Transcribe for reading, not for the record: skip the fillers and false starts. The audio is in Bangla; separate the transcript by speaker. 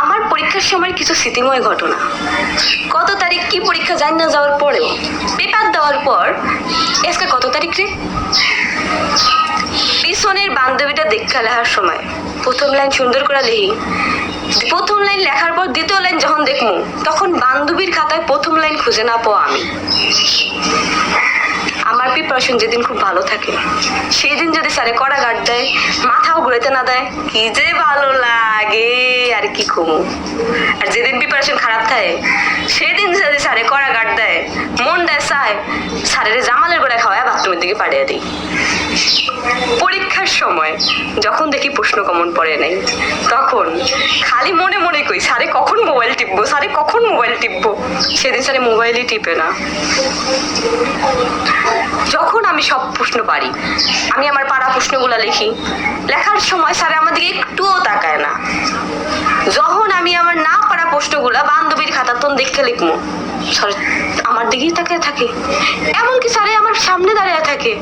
Speaker 1: আমার পরীক্ষার সময় কিছু স্মৃতিময় ঘটনা। কত তারিখ কি পরীক্ষা জানি না যাওয়ার পরেও পেপার দেওয়ার পর আজকে কত তারিখ রে, পিছনের বান্ধবীটা দেখা লেখার সময় প্রথম লাইন সুন্দর করে লিখি, প্রথম লাইন লেখার পর দ্বিতীয় লাইন যখন দেখবো তখন বান্ধবীর খাতায় প্রথম লাইন খুঁজে না পাওয়া আমি। আমার প্রিপারেশন যেদিন খুব ভালো থাকে সেই দিন যদি স্যারে কড়া গার্ড দেয়, মাথাও ঘুরাইতে না দেয়, কি যে ভালো লাগে আর কি কমু। আর যেদিন প্রিপারেশন খারাপ থাকে সেদিন যদি স্যারে কড়া গার্ড দেয়, মনটায় চায় স্যারের জামালের গোড়ায় খাওয়ায় বাথরুমের দিকে পাঠিয়ে দিই। পরীক্ষার সময় যখন দেখি প্রশ্ন কমন পড়ে নাই তখন খালি মনে মনে কই স্যারে কখন মোবাইল টিপবো, স্যারে কখন মোবাইল টিপবো। সেদিন স্যারে মোবাইলই টিপে না। যখন আমি সব প্রশ্ন পারি, আমি আমার পাড়া প্রশ্নগুলো লিখি, লেখার সময় স্যারে আমার দিকে একটুও তাকায় না। যখন আমি আমার না পারা প্রশ্নগুলা বান্ধবীর খাতার তন দেখতে লিখবো, স্যার আমার দিকেই তাকায় থাকে, এমনকি স্যারে আমার সামনে দাঁড়িয়ে থাকে।